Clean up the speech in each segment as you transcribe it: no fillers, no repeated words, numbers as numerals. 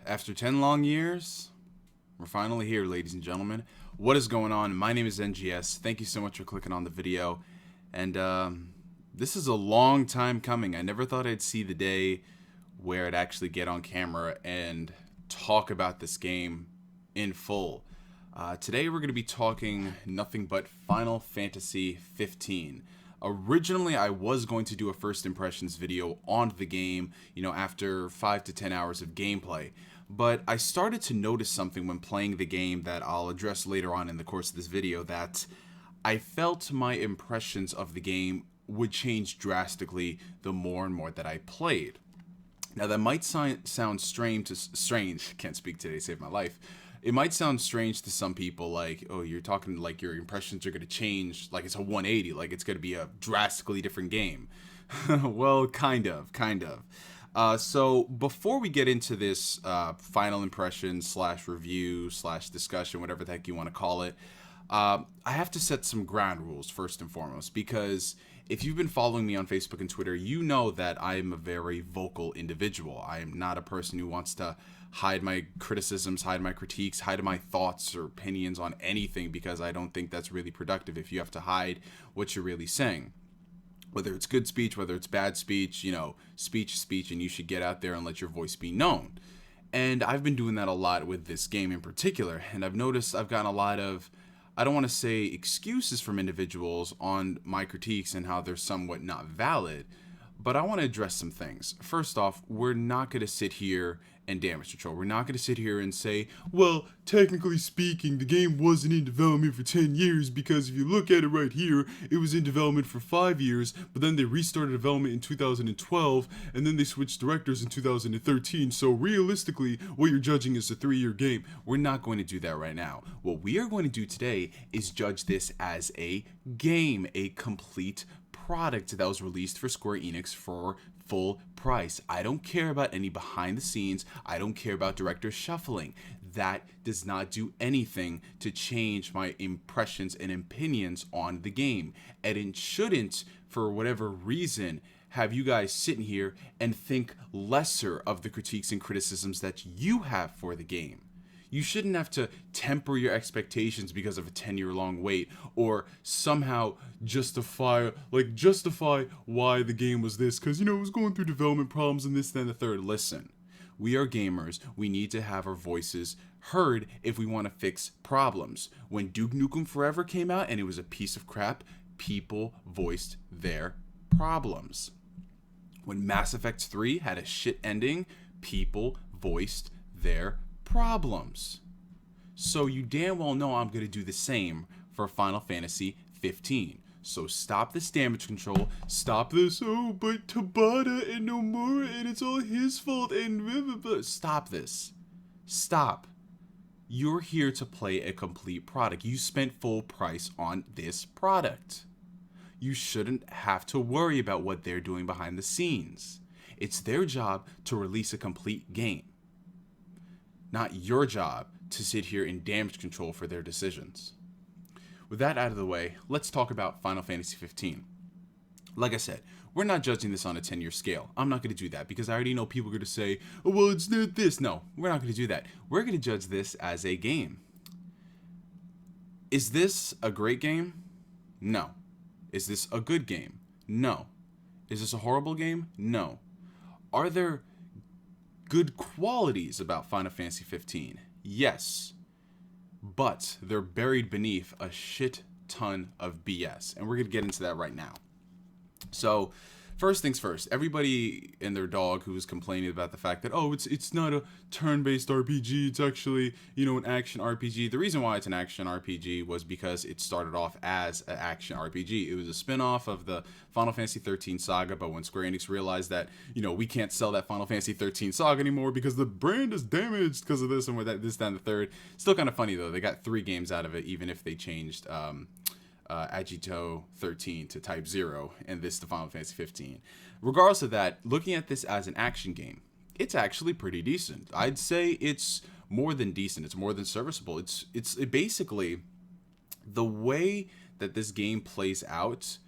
After 10 long years, we're finally here, ladies and gentlemen. What is going on? My name is NGS. Thank you so much for clicking on the video. And this is a long time coming. I never thought I'd see the day where I'd actually get on camera and talk about this game in full. Today we're going to be talking nothing but Final Fantasy 15. Originally, I was going to do a first impressions video on the game, after 5 to 10 hours of gameplay. But I started to notice something when playing the game that I'll address later on in the course of this video, that I felt my impressions of the game would change drastically the more and more that I played. Now, that might sound strange, can't speak today, saved my life. It might sound strange to some people, like, oh, you're talking like your impressions are going to change, like it's a 180, like it's going to be a drastically different game. Well, kind of. So before we get into this final impression / review / discussion, whatever the heck you want to call it, I have to set some ground rules first and foremost, because if you've been following me on Facebook and Twitter, you know that I am a very vocal individual. I am not a person who wants to hide my criticisms, hide my critiques, hide my thoughts or opinions on anything, because I don't think that's really productive if you have to hide what you're really saying. Whether it's good speech, whether it's bad speech, speech is speech, and you should get out there and let your voice be known. And I've been doing that a lot with this game in particular, and I've noticed I've gotten a lot of, I don't want to say excuses from individuals on my critiques and how they're somewhat not valid, but I want to address some things. First off, we're not going to sit here and damage control. We're not going to sit here and say, well, technically speaking, the game wasn't in development for 10 years, because if you look at it right here, it was in development for 5 years, but then they restarted development in 2012, and then they switched directors in 2013, so realistically, what you're judging is a 3-year game. We're not going to do that right now. What we are going to do today is judge this as a game, a complete product that was released for Square Enix for full price. I don't care about any behind the scenes. I don't care about director shuffling. That does not do anything to change my impressions and opinions on the game. And it shouldn't, for whatever reason, have you guys sitting here and think lesser of the critiques and criticisms that you have for the game. You shouldn't have to temper your expectations because of a 10-year-long wait, or somehow justify why the game was this, because, it was going through development problems and this, that, and the third. Listen, we are gamers. We need to have our voices heard if we want to fix problems. When Duke Nukem Forever came out and it was a piece of crap, people voiced their problems. When Mass Effect 3 had a shit ending, people voiced their problems. So you damn well know I'm going to do the same for Final Fantasy 15. So stop this damage control. Stop this, oh, but Tabata and Nomura, and it's all his fault, and blah, blah, blah. Stop this. Stop. You're here to play a complete product. You spent full price on this product. You shouldn't have to worry about what they're doing behind the scenes. It's their job to release a complete game. Not your job to sit here in damage control for their decisions. With that out of the way, let's talk about Final Fantasy 15. Like I said, we're not judging this on a 10-year scale. I'm not going to do that because I already know people are going to say, oh, well, it's not this. No, we're not going to do that. We're going to judge this as a game. Is this a great game? No. Is this a good game? No. Is this a horrible game? No. Are there good qualities about Final Fantasy 15? Yes. But they're buried beneath a shit ton of BS. And we're going to get into that right now. So, first things first, everybody and their dog who was complaining about the fact that, oh, it's not a turn-based RPG, it's actually, an action RPG. The reason why it's an action RPG was because it started off as an action RPG. It was a spin-off of the Final Fantasy 13 saga, but when Square Enix realized that, we can't sell that Final Fantasy 13 saga anymore because the brand is damaged because of this and this, that, and the third. Still kind of funny, though. They got 3 games out of it, even if they changed Agito 13 to Type 0 and this to Final Fantasy 15. Regardless of that, looking at this as an action game, it's actually pretty decent. I'd say it's more than decent. It's more than serviceable. It's basically the way that this game plays out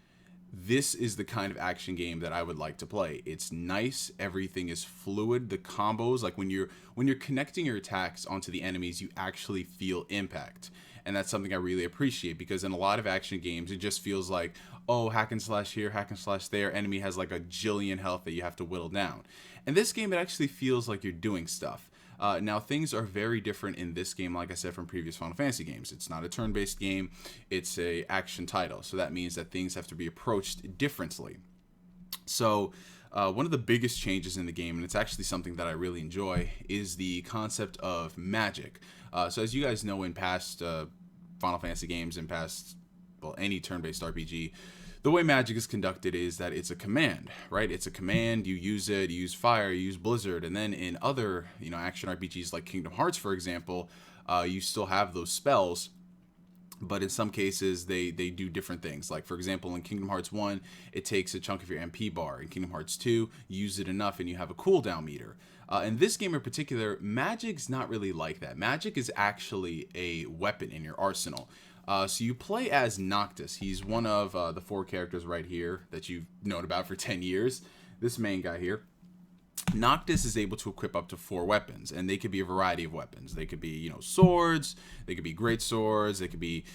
this is the kind of action game that I would like to play. It's nice, everything is fluid, the combos, like when you're connecting your attacks onto the enemies, you actually feel impact. And that's something I really appreciate, because in a lot of action games it just feels like, oh, hack and slash here, hack and slash there, enemy has like a jillion health that you have to whittle down. In this game it actually feels like you're doing stuff. Now, things are very different in this game, like I said, from previous Final Fantasy games. It's not a turn-based game, it's a action title, so that means that things have to be approached differently. So, one of the biggest changes in the game, and it's actually something that I really enjoy, is the concept of magic. So as you guys know, in past Final Fantasy games, in past, well, any turn-based RPG, the way magic is conducted is that it's a command, right? It's a command, you use it, you use fire, you use blizzard, and then in other, action RPGs like Kingdom Hearts, for example, you still have those spells, but in some cases they do different things. Like, for example, in Kingdom Hearts 1, it takes a chunk of your MP bar. In Kingdom Hearts 2, you use it enough and you have a cooldown meter. In this game in particular, magic's not really like that. Magic is actually a weapon in your arsenal. So you play as Noctis. He's one of the 4 characters right here that you've known about for 10 years. This main guy here. Noctis is able to equip up to 4 weapons, and they could be a variety of weapons. They could be, swords, they could be great swords, they could be,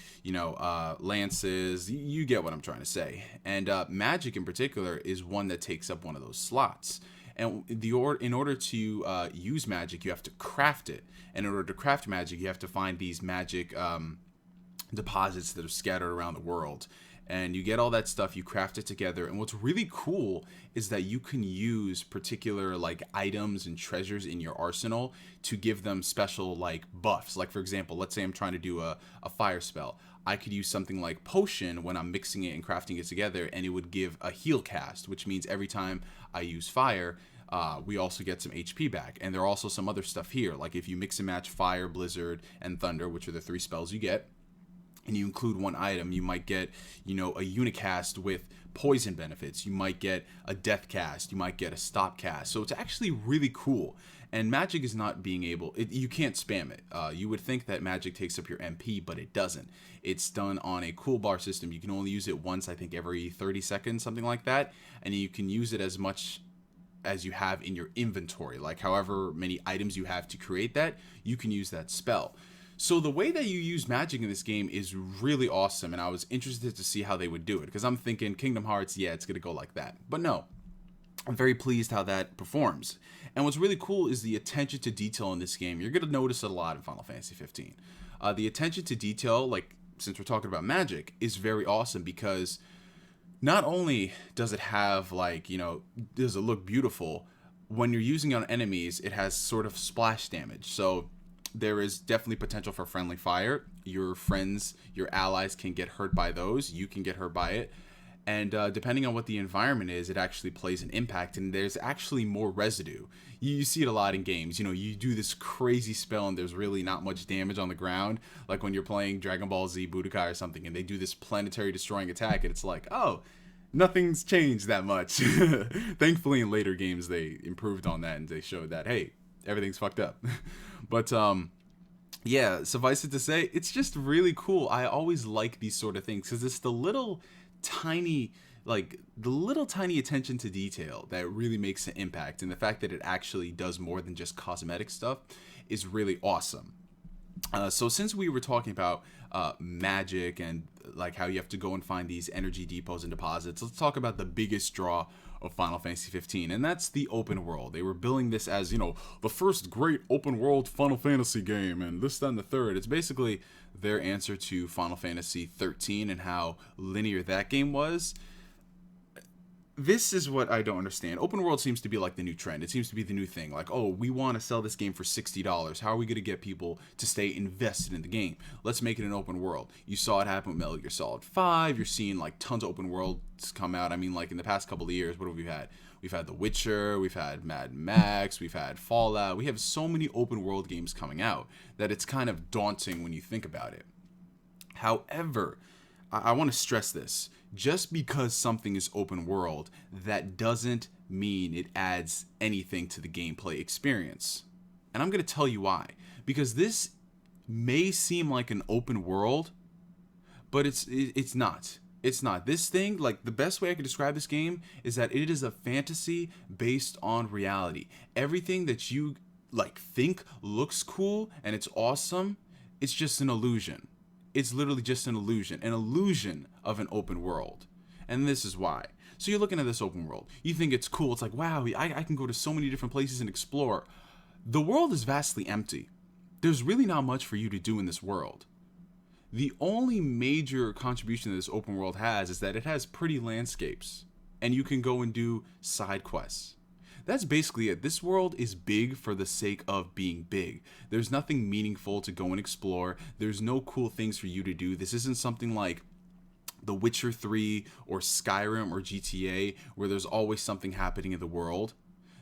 lances. You get what I'm trying to say. And magic in particular is one that takes up one of those slots. And in order to use magic, you have to craft it. And in order to craft magic, you have to find these magic deposits that are scattered around the world, and you get all that stuff, you craft it together. And what's really cool is that you can use particular like items and treasures in your arsenal to give them special like buffs. Like, for example, let's say I'm trying to do a fire spell. I could use something like potion when I'm mixing it and crafting it together, and it would give a heal cast, which means every time I use fire, we also get some HP back. And there are also some other stuff here, like if you mix and match fire, blizzard, and thunder, which are the 3 spells you get, and you include one item, you might get, a unicast with poison benefits. You might get a death cast. You might get a stop cast. So it's actually really cool. And magic is not being able, you can't spam it. You would think that magic takes up your MP, but it doesn't. It's done on a cool bar system. You can only use it once, I think, every 30 seconds, something like that. And you can use it as much as you have in your inventory. Like, however many items you have to create that, you can use that spell. So the way that you use magic in this game is really awesome, and I was interested to see how they would do it, because I'm thinking Kingdom Hearts, yeah, it's going to go like that. But no, I'm very pleased how that performs. And what's really cool is the attention to detail in this game. You're going to notice it a lot in Final Fantasy 15. The attention to detail, like, since we're talking about magic, is very awesome, because not only does it have, like, does it look beautiful, when you're using it on enemies, it has sort of splash damage. So there is definitely potential for friendly fire. Your friends, your allies can get hurt by those. You can get hurt by it. And depending on what the environment is, it actually plays an impact. And there's actually more residue. You see it a lot in games. You do this crazy spell and there's really not much damage on the ground. Like when you're playing Dragon Ball Z Budokai or something, and they do this planetary destroying attack, and it's like, oh, nothing's changed that much. Thankfully, in later games, they improved on that and they showed that, hey, everything's fucked up. But yeah, suffice it to say, it's just really cool. I always like these sort of things because it's the little tiny attention to detail that really makes an impact, and the fact that it actually does more than just cosmetic stuff is really awesome. So since we were talking about magic and like how you have to go and find these energy depots and deposits, let's talk about the biggest draw of Final Fantasy 15, and that's the open world. They were billing this as, the first great open world Final Fantasy game, and this, that, and the third. It's basically their answer to Final Fantasy 13 and how linear that game was. This is what I don't understand. Open world seems to be like the new trend. It seems to be the new thing. Like, oh, we want to sell this game for $60. How are we going to get people to stay invested in the game? Let's make it an open world. You saw it happen with Metal Gear Solid 5. You're seeing like tons of open worlds come out. I mean, like in the past couple of years, what have we had? We've had The Witcher, we've had Mad Max, we've had Fallout. We have so many open world games coming out that it's kind of daunting when you think about it. However, I want to stress this. Just because something is open world, that doesn't mean it adds anything to the gameplay experience. And I'm going to tell you why. Because this may seem like an open world, but it's not. It's not. This thing, like, the best way I could describe this game is that it is a fantasy based on reality. Everything that you, like, think looks cool and it's awesome, it's just an illusion. It's literally just an illusion of an open world. And this is why. So you're looking at this open world. You think it's cool. It's like, wow, I can go to so many different places and explore. The world is vastly empty. There's really not much for you to do in this world. The only major contribution that this open world has is that it has pretty landscapes, and you can go and do side quests. That's basically it. This world is big for the sake of being big. There's nothing meaningful to go and explore. There's no cool things for you to do. This isn't something like The Witcher 3 or Skyrim or GTA where there's always something happening in the world.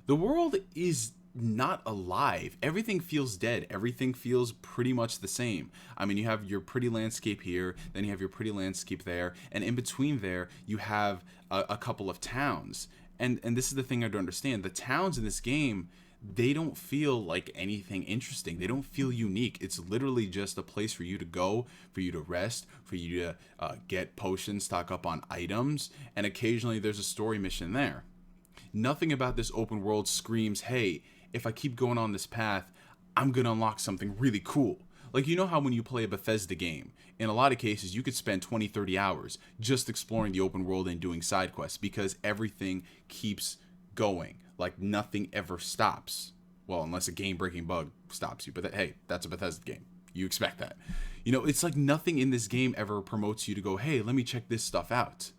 The world is not alive. Everything feels dead. Everything feels pretty much the same. I mean, you have your pretty landscape here, then you have your pretty landscape there, and in between there you have a couple of towns. And this is the thing I don't understand. The towns in this game, they don't feel like anything interesting. They don't feel unique. It's literally just a place for you to go, for you to rest, for you to get potions, stock up on items, and occasionally there's a story mission there. Nothing about this open world screams, hey, if I keep going on this path, I'm going to unlock something really cool. Like, you know how when you play a Bethesda game, in a lot of cases, you could spend 20, 30 hours just exploring the open world and doing side quests because everything keeps going. Like, nothing ever stops. Well, unless a game-breaking bug stops you. But hey, that's a Bethesda game. You expect that. You know, it's like nothing in this game ever promotes you to go, hey, let me check this stuff out.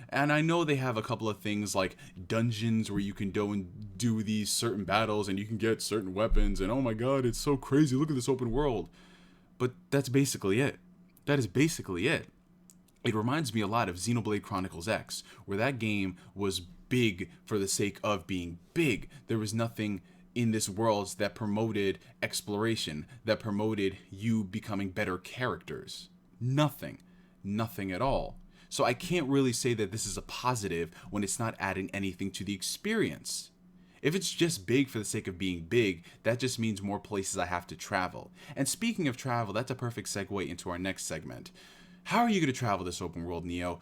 And I know they have a couple of things like dungeons where you can go and do these certain battles and you can get certain weapons and oh my god, it's so crazy, look at this open world. But that's basically it. That is basically it. It reminds me a lot of Xenoblade Chronicles X, where that game was big for the sake of being big. There was nothing in this world that promoted exploration, that promoted you becoming better characters. Nothing. Nothing at all. So I can't really say that this is a positive when it's not adding anything to the experience. If it's just big for the sake of being big, that just means more places I have to travel. And speaking of travel, that's a perfect segue into our next segment. How are you going to travel this open world, Neo?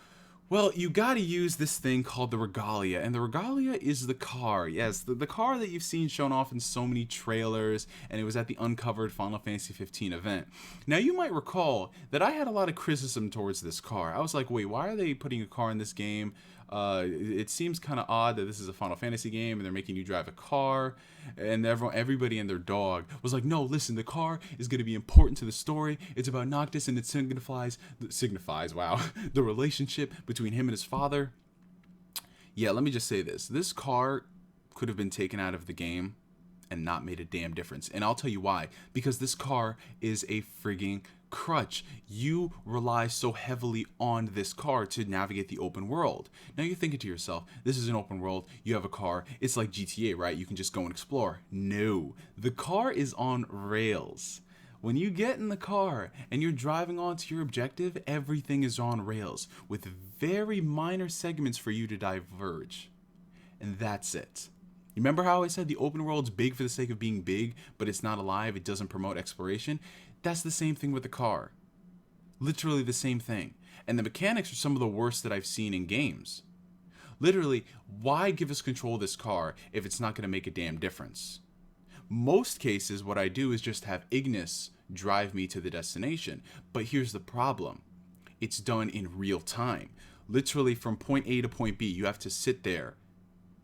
Well, you got to use this thing called the Regalia, and the Regalia is the car. Yes, the car that you've seen shown off in so many trailers, and it was at the Uncovered Final Fantasy 15 event. Now, you might recall that I had a lot of criticism towards this car. I was like, wait, why are they putting a car in this game? It seems kind of odd that this is a Final Fantasy game and they're making you drive a car. And everybody and their dog was like, no, listen, the car is going to be important to the story. It's about Noctis and it signifies, wow, the relationship between him and his father. Yeah, let me just say this. This car could have been taken out of the game and not made a damn difference. And I'll tell you why. Because this car is a frigging crutch. You rely so heavily on this car to navigate the open world. Now you're thinking to yourself, this is an open world, you have a car, it's like GTA, right? You can just go and explore. No, the car is on rails. When you get in the car and you're driving on to your objective, everything is on rails with very minor segments for you to diverge. And that's it. You remember how I said the open world's big for the sake of being big, but it's not alive, it doesn't promote exploration? That's the same thing with the car. Literally the same thing. And the mechanics are some of the worst that I've seen in games. Literally, why give us control of this car if it's not going to make a damn difference? Most cases, what I do is just have Ignis drive me to the destination. But here's the problem. It's done in real time. Literally from point A to point B, you have to sit there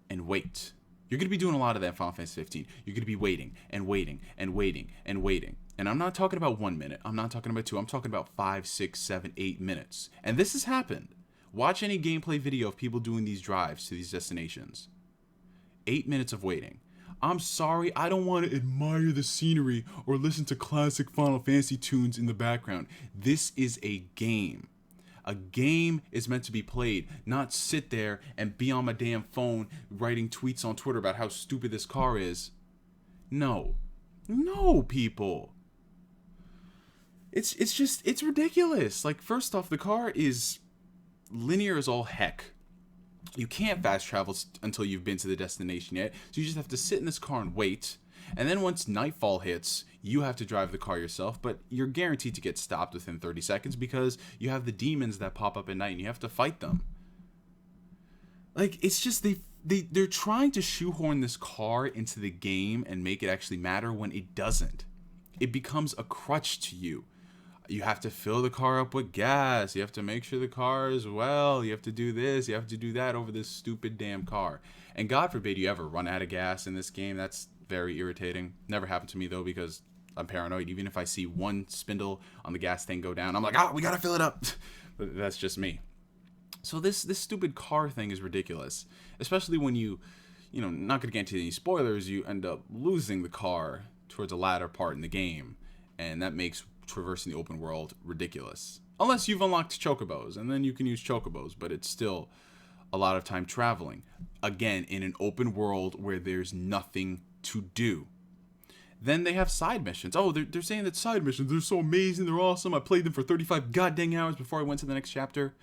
and wait. You're going to be doing a lot of that in Final Fantasy 15. You're going to be waiting and waiting and waiting and waiting. And I'm not talking about 1 minute. I'm not talking about 2. I'm talking about 5, 6, 7, 8 minutes. And this has happened. Watch any gameplay video of people doing these drives to these destinations. 8 minutes of waiting. I'm sorry, I don't want to admire the scenery or listen to classic Final Fantasy tunes in the background. This is a game. A game is meant to be played, not sit there and be on my damn phone writing tweets on Twitter about how stupid this car is. No. No, people. It's ridiculous. Like, first off, the car is linear as all heck. You can't fast travel until you've been to the destination yet, so you just have to sit in this car and wait. And then once nightfall hits, you have to drive the car yourself, but you're guaranteed to get stopped within 30 seconds because you have the demons that pop up at night and you have to fight them. Like, it's just they're trying to shoehorn this car into the game and make it actually matter when it doesn't. It becomes a crutch to you. You have to fill the car up with gas. You have to make sure the car is well. You have to do this. You have to do that over this stupid damn car. And God forbid you ever run out of gas in this game. That's very irritating. Never happened to me, though, because I'm paranoid. Even if I see one spindle on the gas tank go down, I'm like, we got to fill it up. But that's just me. So this stupid car thing is ridiculous. Especially when not going to get into any spoilers, you end up losing the car towards a latter part in the game. And that makes traversing the open world ridiculous. Unless you've unlocked chocobos, and then you can use chocobos, but it's still a lot of time traveling. Again, in an open world where there's nothing to do. Then they have side missions. Oh, they're saying that side missions, they're so amazing, they're awesome. I played them for 35 goddamn hours before I went to the next chapter.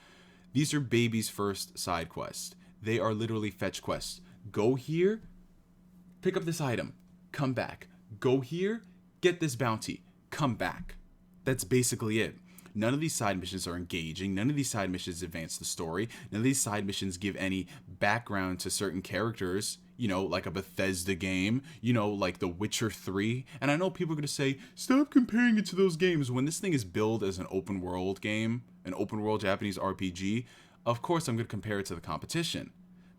These are baby's first side quests. They are literally fetch quests. Go here, pick up this item, come back. Go here, get this bounty, come back. That's basically it. None of these side missions are engaging. None of these side missions advance the story. None of these side missions give any background to certain characters, like a Bethesda game, like The Witcher 3. And I know people are going to say, stop comparing it to those games. When this thing is billed as an open world game, an open world Japanese RPG, of course I'm going to compare it to the competition.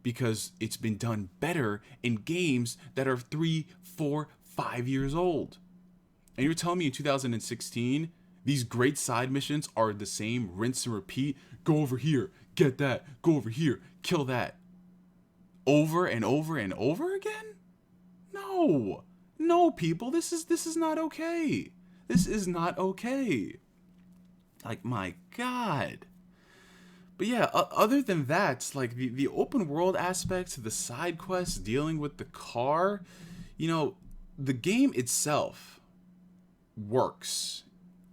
Because it's been done better in games that are 3, 4, 5 years old. And you're telling me in 2016, these great side missions are the same, rinse and repeat, go over here, get that, go over here, kill that. Over and over and over again? No, people, this is not okay. This is not okay. Like, my God. But yeah, other than that, like the open world aspects, the side quests, dealing with the car, the game itself works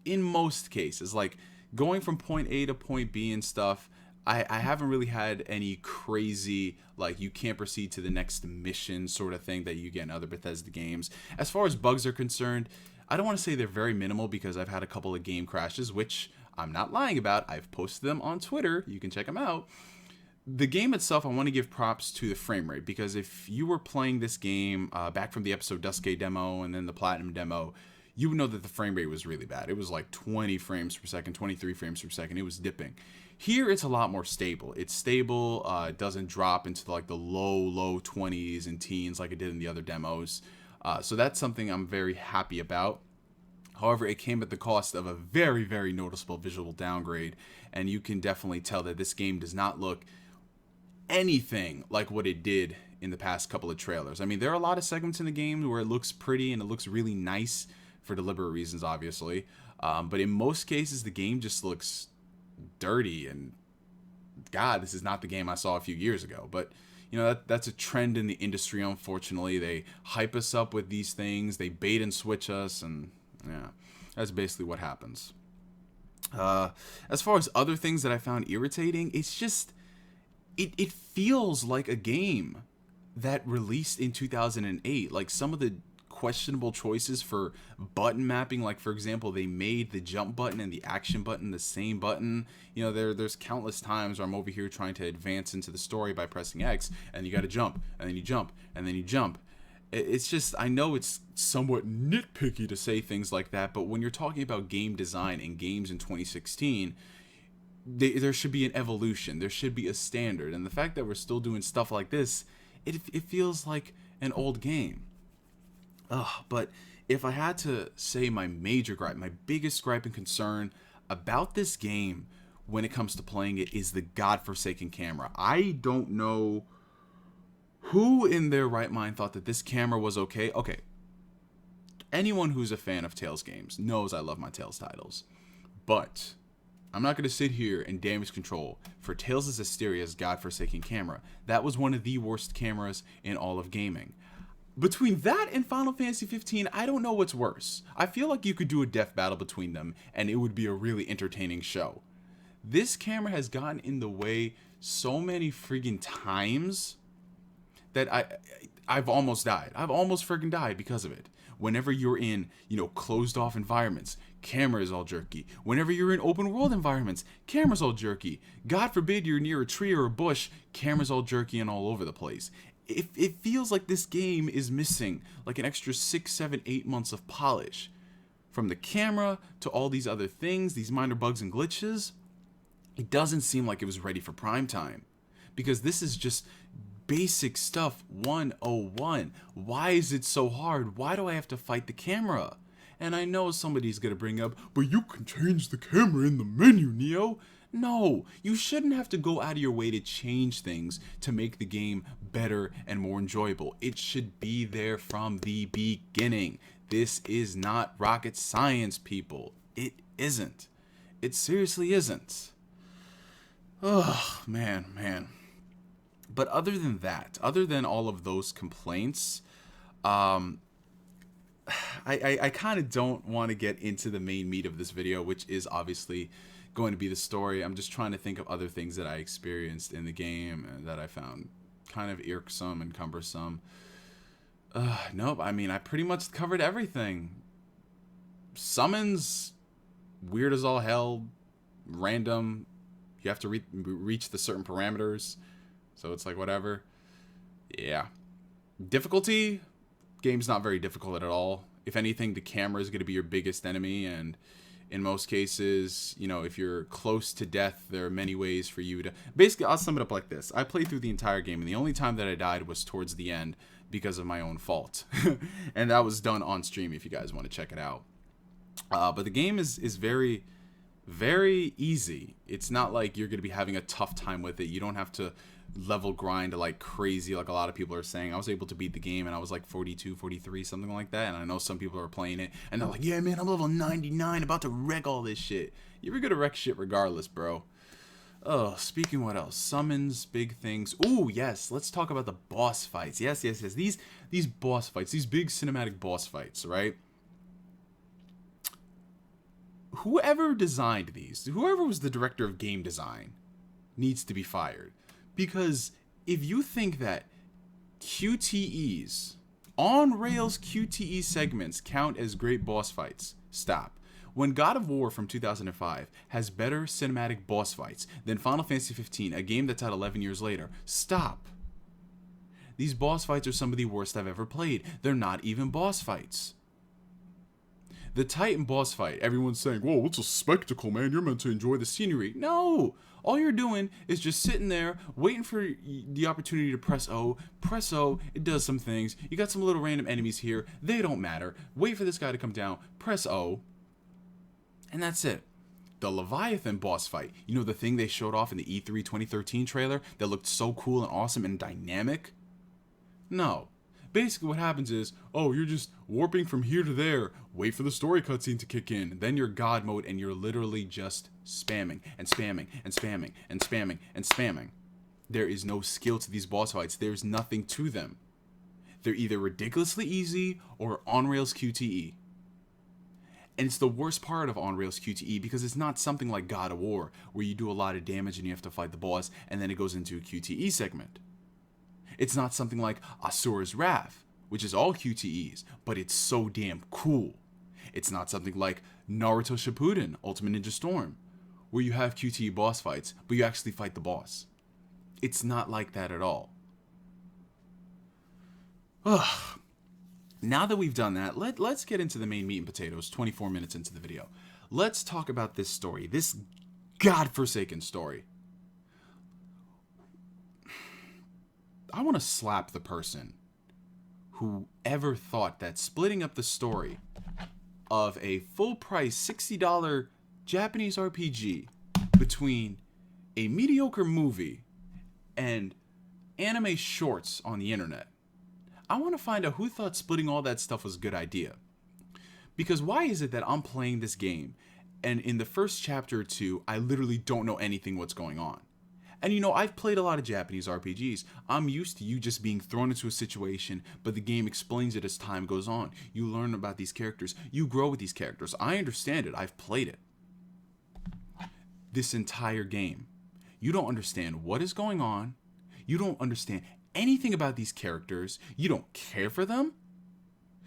in most cases. Like, going from point A to point B and stuff, I haven't really had any crazy, like, you can't proceed to the next mission sort of thing that you get in other Bethesda games. As far as bugs are concerned, I don't want to say they're very minimal because I've had a couple of game crashes, which I'm not lying about. I've posted them on Twitter. You can check them out. The game itself, I want to give props to the frame rate, because if you were playing this game back from the episode Duskay demo and then the Platinum demo, you would know that the frame rate was really bad. It was like 20 frames per second, 23 frames per second. It was dipping. Here, it's a lot more stable. It's stable. It doesn't drop into like the low 20s and teens like it did in the other demos. So that's something I'm very happy about. However, it came at the cost of a very, very noticeable visual downgrade. And you can definitely tell that this game does not look anything like what it did in the past couple of trailers. I mean, there are a lot of segments in the game where it looks pretty and it looks really nice, for deliberate reasons, obviously. But in most cases, the game just looks dirty, and God, this is not the game I saw a few years ago. But that's a trend in the industry, unfortunately. They hype us up with these things, they bait and switch us, and yeah, that's basically what happens. As far as other things that I found irritating, it's just it feels like a game that released in 2008. Like, some of the questionable choices for button mapping, like, for example, they made the jump button and the action button the same button. There's countless times where I'm over here trying to advance into the story by pressing X, and you got to jump, and then you jump, and then you jump. It's just, I know it's somewhat nitpicky to say things like that, but when you're talking about game design and games in 2016, there should be an evolution. There should be a standard. And the fact that we're still doing stuff like this, it feels like an old game. But if I had to say my major gripe, my biggest gripe and concern about this game when it comes to playing it is the godforsaken camera. I don't know who in their right mind thought that this camera was okay. Okay, anyone who's a fan of Tales games knows I love my Tales titles. But I'm not going to sit here and damage control for Tales' Asteria's godforsaken camera. That was one of the worst cameras in all of gaming. Between that and Final Fantasy 15, I don't know what's worse. I feel like you could do a death battle between them, and it would be a really entertaining show. This camera has gotten in the way so many friggin' times that I've almost died. I've almost freaking died because of it. Whenever you're in, closed off environments, camera is all jerky. Whenever you're in open world environments, camera's all jerky. God forbid you're near a tree or a bush, camera's all jerky and all over the place. It feels like this game is missing like an extra 6, 7, 8 months of polish. From the camera to all these other things, these minor bugs and glitches, it doesn't seem like it was ready for prime time. Because this is just basic stuff 101. Why is it so hard? Why do I have to fight the camera? And I know somebody's gonna bring up, but you can change the camera in the menu, Neo. No, you shouldn't have to go out of your way to change things to make the game better and more enjoyable. It should be there from the beginning. This is not rocket science, people. It isn't. It seriously isn't. Oh, man. But other than that, other than all of those complaints, I kind of don't want to get into the main meat of this video, which is obviously going to be the story. I'm just trying to think of other things that I experienced in the game and that I found kind of irksome and cumbersome. Nope, I mean, I pretty much covered everything. Summons, weird as all hell, random. You have to reach the certain parameters. So it's like, whatever. Yeah. Difficulty? Game's not very difficult at all. If anything, the camera is going to be your biggest enemy. And in most cases, if you're close to death, there are many ways for you to... Basically, I'll sum it up like this. I played through the entire game, and the only time that I died was towards the end because of my own fault. And that was done on stream if you guys want to check it out. But the game is very... very easy. It's not like you're going to be having a tough time with it. You don't have to level grind like crazy like a lot of people are saying. I was able to beat the game and I was like 42, 43, something like that. And I know some people are playing it and they're like, yeah, man, I'm level 99, about to wreck all this shit. You're going to wreck shit regardless, bro. Oh, speaking what else? Summons, big things. Ooh, yes. Let's talk about the boss fights. Yes. These boss fights, these big cinematic boss fights, right? Whoever designed these, whoever was the director of game design, needs to be fired. Because if you think that QTEs, on-rails QTE segments count as great boss fights, stop. When God of War from 2005 has better cinematic boss fights than Final Fantasy 15, a game that's out 11 years later, stop. These boss fights are some of the worst I've ever played. They're not even boss fights. The Titan boss fight, everyone's saying, whoa, it's a spectacle, man. You're meant to enjoy the scenery. No! All you're doing is just sitting there, waiting for the opportunity to press O. Press O, it does some things. You got some little random enemies here. They don't matter. Wait for this guy to come down. Press O. And that's it. The Leviathan boss fight, the thing they showed off in the E3 2013 trailer that looked so cool and awesome and dynamic? No. Basically what happens is, oh, you're just warping from here to there, wait for the story cutscene to kick in, then you're God mode and you're literally just spamming and spamming and spamming and spamming and spamming. There is no skill to these boss fights. There's nothing to them. They're either ridiculously easy or on-rails QTE. And it's the worst part of on-rails QTE because it's not something like God of War where you do a lot of damage and you have to fight the boss and then it goes into a QTE segment. It's not something like Asura's Wrath, which is all QTEs, but it's so damn cool. It's not something like Naruto Shippuden, Ultimate Ninja Storm, where you have QTE boss fights, but you actually fight the boss. It's not like that at all. Ugh. Now that we've done that, let's get into the main meat and potatoes, 24 minutes into the video. Let's talk about this story, this godforsaken story. I want to slap the person who ever thought that splitting up the story of a full-price $60 Japanese RPG between a mediocre movie and anime shorts on the internet. I want to find out who thought splitting all that stuff was a good idea. Because why is it that I'm playing this game and in the first chapter or two, I literally don't know anything what's going on? And I've played a lot of Japanese RPGs. I'm used to you just being thrown into a situation, but the game explains it as time goes on. You learn about these characters. You grow with these characters. I understand it. I've played it. This entire game, you don't understand what is going on. You don't understand anything about these characters. You don't care for them.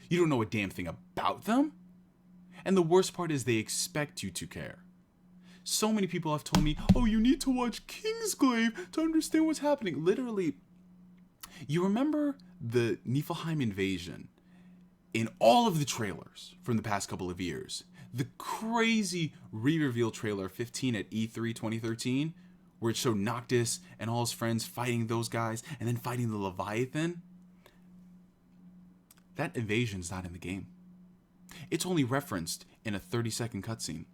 You don't know a damn thing about them. And the worst part is they expect you to care. So many people have told me, oh, you need to watch Kingsglaive to understand what's happening. Literally, you remember the Niflheim invasion in all of the trailers from the past couple of years. The crazy re-reveal trailer 15 at E3 2013, where it showed Noctis and all his friends fighting those guys and then fighting the Leviathan. That invasion's not in the game. It's only referenced in a 30-second cutscene.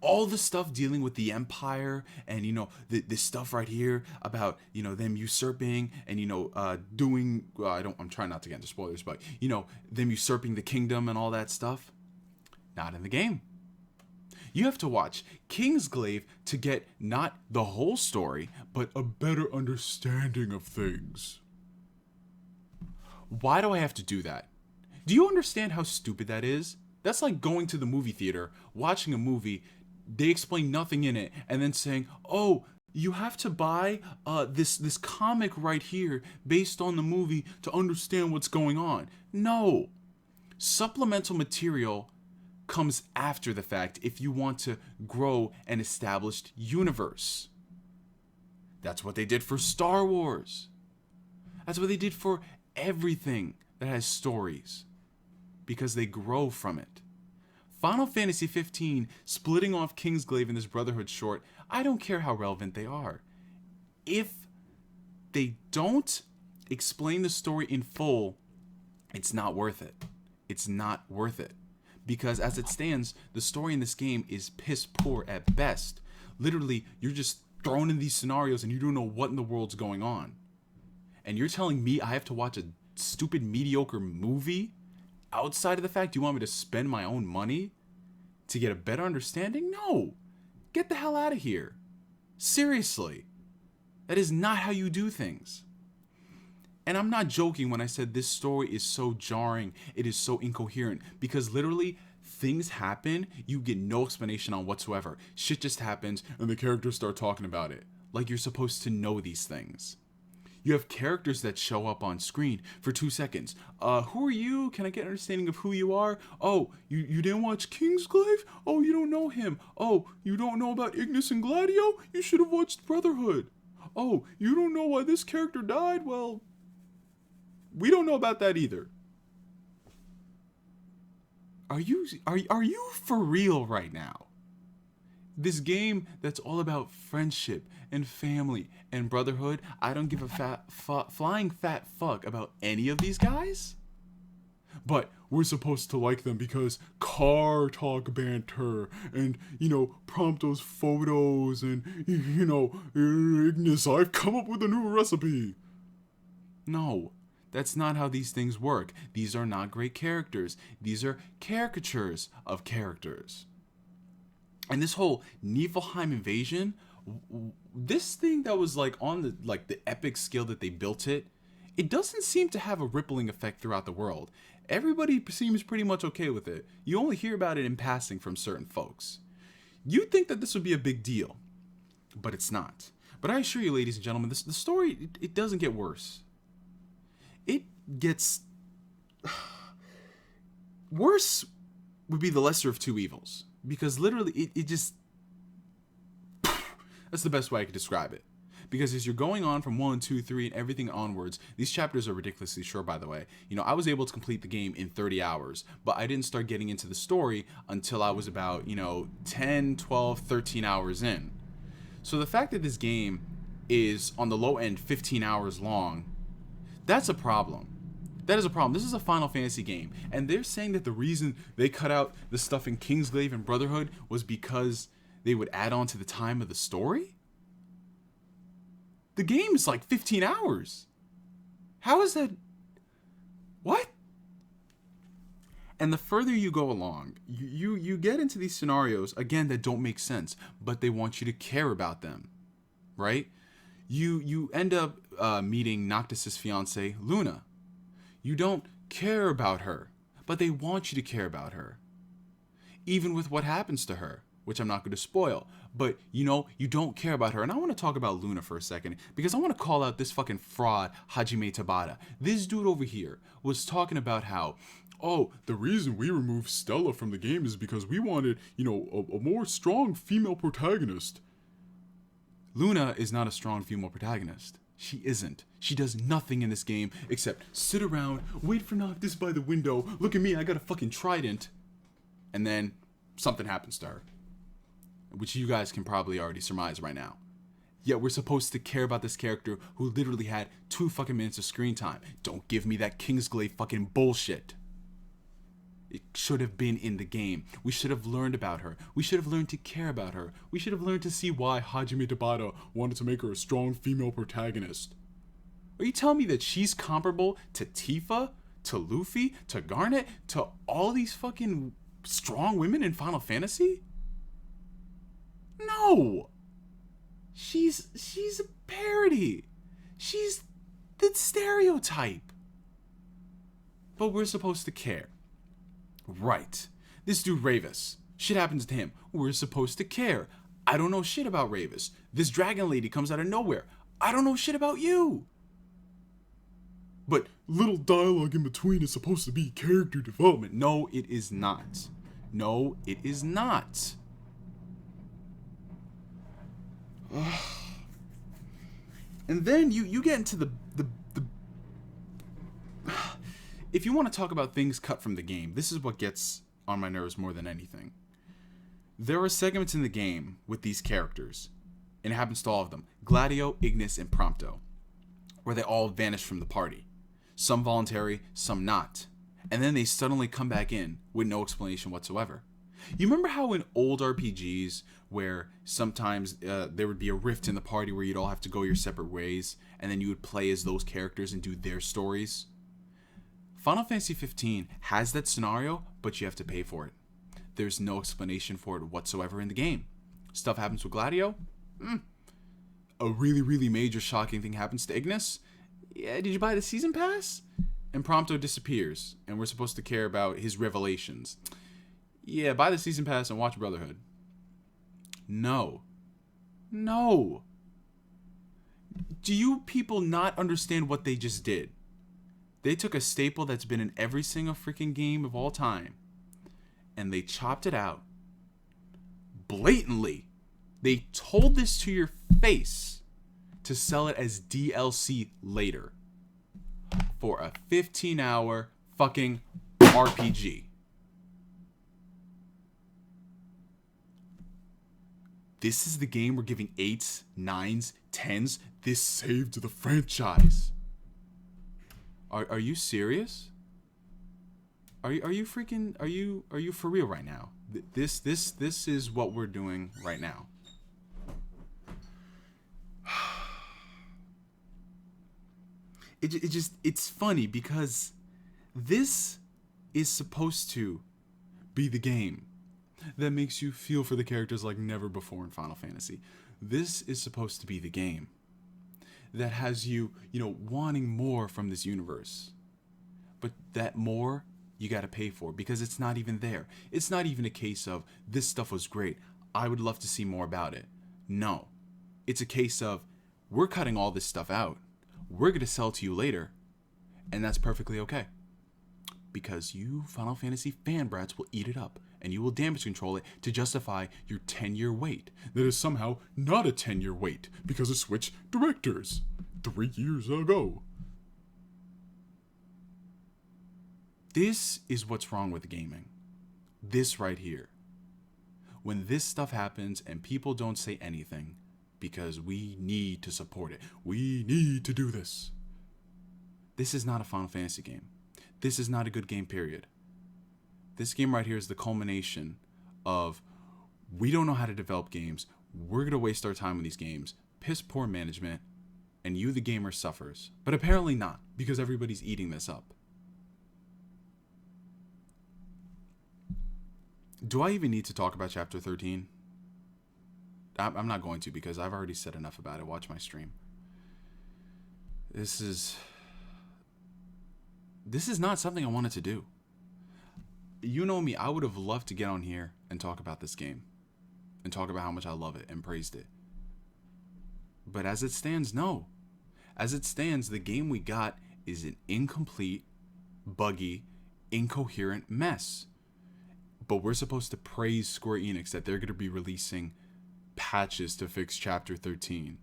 All the stuff dealing with the Empire and, you know, this stuff right here about, you know, them usurping and, you know, I'm trying not to get into spoilers, but, you know, them usurping the kingdom and all that stuff, not in the game. You have to watch Kingsglaive to get not the whole story, but a better understanding of things. Why do I have to do that? Do you understand how stupid that is? That's like going to the movie theater, watching a movie, they explain nothing in it, and then saying, oh, you have to buy this comic right here based on the movie to understand what's going on. No. Supplemental material comes after the fact if you want to grow an established universe. That's what they did for Star Wars. That's what they did for everything that has stories, because they grow from it. Final Fantasy 15 splitting off Kingsglaive in this Brotherhood short, I don't care how relevant they are. If they don't explain the story in full, it's not worth it. It's not worth it. Because as it stands, the story in this game is piss poor at best. Literally, you're just thrown in these scenarios and you don't know what in the world's going on. And you're telling me I have to watch a stupid, mediocre movie outside of the fact you want me to spend my own money to get a better understanding? No. Get the hell out of here. Seriously. That is not how you do things. And I'm not joking when I said this story is so jarring, it is so incoherent, because literally things happen, you get no explanation on whatsoever. Shit just happens and the characters start talking about it, like you're supposed to know these things. You have characters that show up on screen for 2 seconds. Who are you? Can I get an understanding of who you are? Oh, you didn't watch Kingsglaive? Oh, you don't know him. Oh, you don't know about Ignis and Gladio? You should have watched Brotherhood. Oh, you don't know why this character died? Well, we don't know about that either. Are you for real right now? This game that's all about friendship and family and brotherhood, I don't give a flying fat fuck about any of these guys. But we're supposed to like them because car talk banter and, you know, Prompto's photos and, you know, Ignis, I've come up with a new recipe. No, that's not how these things work. These are not great characters. These are caricatures of characters. And this whole Niflheim invasion, this thing that was like on the epic scale that they built it doesn't seem to have a rippling effect throughout the world. Everybody seems pretty much okay with it. You only hear about it in passing from certain folks. You'd think that this would be a big deal, but it's not. But I assure you, ladies and gentlemen, the story, it doesn't get worse. It gets worse would be the lesser of two evils. Because literally, it just... That's the best way I could describe it. Because as you're going on from 1, 2, 3, and everything onwards, these chapters are ridiculously short, by the way. You know, I was able to complete the game in 30 hours, but I didn't start getting into the story until I was about, 10, 12, 13 hours in. So the fact that this game is, on the low end, 15 hours long, that's a problem. That is a problem. This is a Final Fantasy game, and they're saying that the reason they cut out the stuff in Kingsglaive and Brotherhood was because they would add on to the time of the story? The game is like 15 hours. How is that? What? And the further you go along, you get into these scenarios, again, that don't make sense, but they want you to care about them, right? You end up meeting Noctis' fiancée, Luna. You don't care about her, but they want you to care about her. Even with what happens to her, which I'm not going to spoil. But, you know, you don't care about her. And I want to talk about Luna for a second, because I want to call out this fucking fraud, Hajime Tabata. This dude over here was talking about how, oh, the reason we removed Stella from the game is because we wanted, you know, a more strong female protagonist. Luna is not a strong female protagonist. She isn't. She does nothing in this game except sit around, wait for Noctis by the window, look at me, I got a fucking trident, and then something happens to her. Which you guys can probably already surmise right now. Yet we're supposed to care about this character who literally had 2 fucking minutes of screen time. Don't give me that Kingsglaive fucking bullshit. It should have been in the game. We should have learned about her. We should have learned to care about her. We should have learned to see why Hajime Tabata wanted to make her a strong female protagonist. Are you telling me that she's comparable to Tifa, to Luffy, to Garnet, to all these fucking strong women in Final Fantasy? No! She's a parody. She's the stereotype. But we're supposed to care. Right. This dude Ravis. Shit happens to him. We're supposed to care. I don't know shit about Ravis. This dragon lady comes out of nowhere. I don't know shit about you. But little dialogue in between is supposed to be character development. No, it is not. No, it is not. And then you get into the if you want to talk about things cut from the game, this is what gets on my nerves more than anything. There are segments in the game with these characters, and it happens to all of them, Gladio, Ignis, and Prompto, where they all vanish from the party. Some voluntary, some not. And then they suddenly come back in with no explanation whatsoever. You remember how in old RPGs, where sometimes there would be a rift in the party where you'd all have to go your separate ways, and then you would play as those characters and do their stories? Final Fantasy 15 has that scenario, but you have to pay for it. There's no explanation for it whatsoever in the game. Stuff happens with Gladio. A really, really major shocking thing happens to Ignis. Yeah, did you buy the season pass? And Prompto disappears, and we're supposed to care about his revelations. Yeah, buy the season pass and watch Brotherhood. No. No. Do you people not understand what they just did? They took a staple that's been in every single freaking game of all time, and they chopped it out. Blatantly. They told this to your face to sell it as DLC later. For a 15-hour fucking RPG. This is the game we're giving 8s, 9s, 10s. This saved the franchise. Are you serious? Are you for real right now? This is what we're doing right now. It's funny because this is supposed to be the game that makes you feel for the characters like never before in Final Fantasy. This is supposed to be the game that has you, wanting more from this universe. But that more, you gotta pay for, because it's not even there. It's not even a case of, this stuff was great, I would love to see more about it. No. It's a case of, we're cutting all this stuff out. We're gonna sell it to you later. And that's perfectly okay. Because you Final Fantasy fan brats will eat it up, and you will damage control it to justify your 10-year wait. That is somehow not a 10-year wait, because it switched directors 3 years ago. This is what's wrong with gaming. This right here. When this stuff happens and people don't say anything, because we need to support it. We need to do this. This is not a Final Fantasy game. This is not a good game, period. This game right here is the culmination of, we don't know how to develop games. We're going to waste our time with these games. Piss poor management. And you, the gamer, suffers. But apparently not, because everybody's eating this up. Do I even need to talk about Chapter 13? I'm not going to, because I've already said enough about it. Watch my stream. This is not something I wanted to do. You know me, I would have loved to get on here and talk about this game. and talk about how much I love it and praised it. But as it stands, no. As it stands, the game we got is an incomplete, buggy, incoherent mess. But we're supposed to praise Square Enix that they're going to be releasing patches to fix Chapter 13.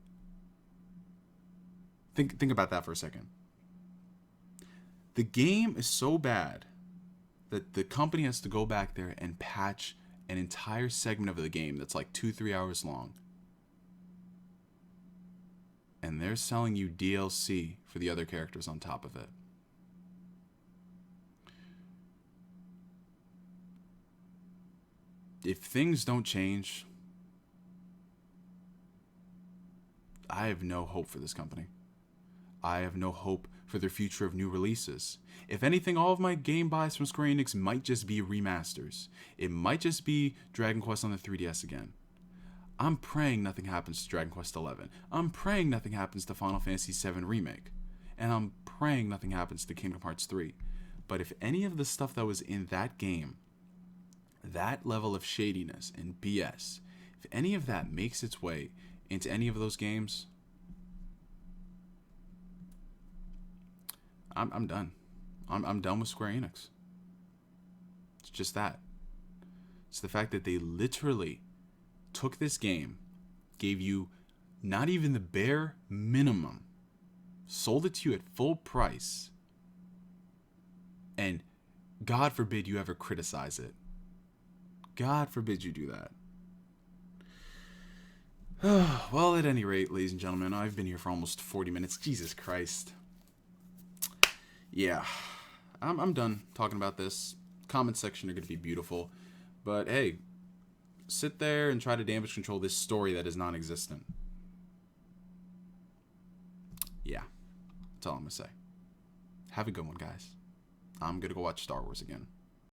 Think about that for a second. The game is so bad that the company has to go back there and patch an entire segment of the game that's like 2-3 hours long. And they're selling you DLC for the other characters on top of it. If things don't change, I have no hope for this company. I have no hope for their future of new releases. If anything, all of my game buys from Square Enix might just be remasters. It might just be Dragon Quest on the 3DS again. I'm praying nothing happens to Dragon Quest XI. I'm praying nothing happens to Final Fantasy VII Remake. And I'm praying nothing happens to Kingdom Hearts 3. But if any of the stuff that was in that game, that level of shadiness and BS, if any of that makes its way into any of those games, I'm done. I'm done with Square Enix. It's just that. It's the fact that they literally took this game, gave you not even the bare minimum, sold it to you at full price, and God forbid you ever criticize it. God forbid you do that. Well, at any rate, ladies and gentlemen, I've been here for almost 40 minutes. Jesus Christ. Yeah, I'm done talking about this. Comment section are going to be beautiful. But hey, sit there and try to damage control this story that is non-existent. Yeah, that's all I'm going to say. Have a good one, guys. I'm going to go watch Star Wars again.